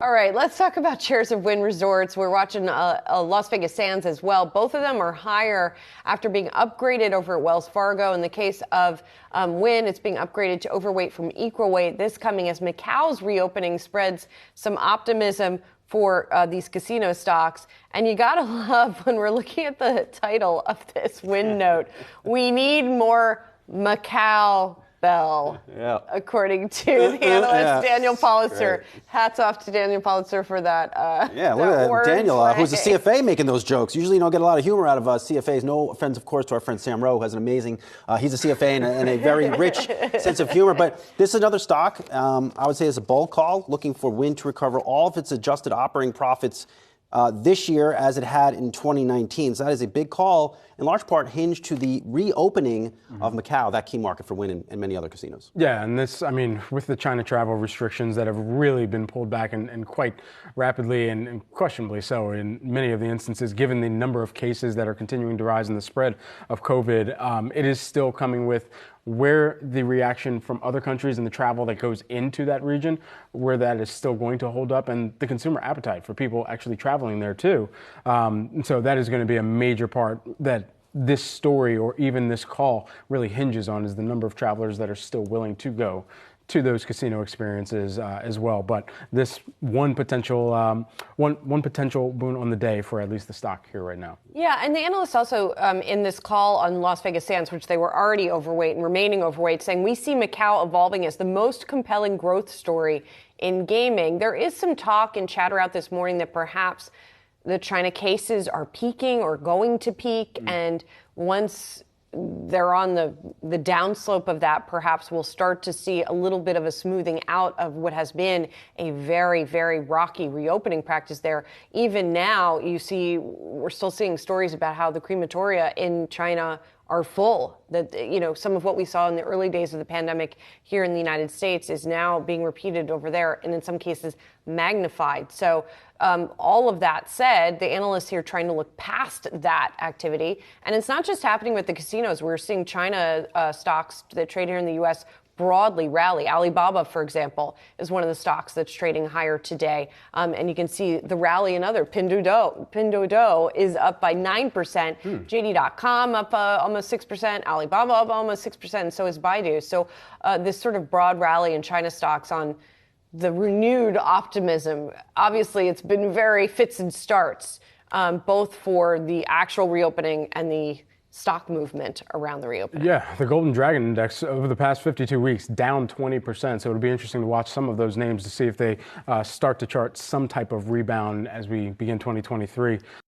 All right, let's talk about shares of Wynn Resorts. We're watching Las Vegas Sands as well. Both of them are higher after being upgraded over at Wells Fargo. In the case of Wynn, it's being upgraded to overweight from equal weight. This coming as Macau's reopening spreads some optimism for these casino stocks. And you gotta love when we're looking at the title of this Wynn note, we need more Macau Bell, according to the analyst Daniel Politzer. Hats off to Daniel Politzer for that. Look at that. Daniel, who's a CFA, making those jokes. Usually you don't get a lot of humor out of CFAs. No offense, of course, to our friend Sam Rowe, who has an amazing, he's a CFA and a very rich sense of humor. But this is another stock, I would say, is a bull call, looking for Wynn to recover all of its adjusted operating profits this year as it had in 2019. So that is a big call, in large part hinged to the reopening of Macau, that key market for Wynn and many other casinos. Yeah, and this, I mean, with the China travel restrictions that have really been pulled back and quite rapidly and questionably so in many of the instances, given the number of cases that are continuing to rise in the spread of COVID, it is still coming with where the reaction from other countries and the travel that goes into that region, where that is still going to hold up, and the consumer appetite for people actually traveling there too. And so that is going to be a major part that this story or even this call really hinges on, is the number of travelers that are still willing to go to those casino experiences as well. But this one potential boon on the day for at least the stock here right now. Yeah, and the analysts also in this call on Las Vegas Sands, which they were already overweight and remaining overweight, saying we see Macau evolving as the most compelling growth story in gaming. There is some talk and chatter out this morning that perhaps the China cases are peaking or going to peak, and once they're on the downslope of that, perhaps we'll start to see a little bit of a smoothing out of what has been a very, very rocky reopening practice there. Even now, we're still seeing stories about how the crematoria in China are full. That, some of what we saw in the early days of the pandemic here in the United States is now being repeated over there, and in some cases magnified. So all of that said, the analysts here trying to look past that activity. And it's not just happening with the casinos. We're seeing China stocks that trade here in the U.S. broadly rally. Alibaba, for example, is one of the stocks that's trading higher today. And you can see the rally in other. Pinduoduo is up by 9%. JD.com up almost 6%. Alibaba up almost 6%. And so is Baidu. So this sort of broad rally in China stocks on the renewed optimism. Obviously, it's been very fits and starts, both for the actual reopening and the stock movement around the reopening. Yeah, the Golden Dragon Index over the past 52 weeks down 20%. So it'll be interesting to watch some of those names to see if they start to chart some type of rebound as we begin 2023.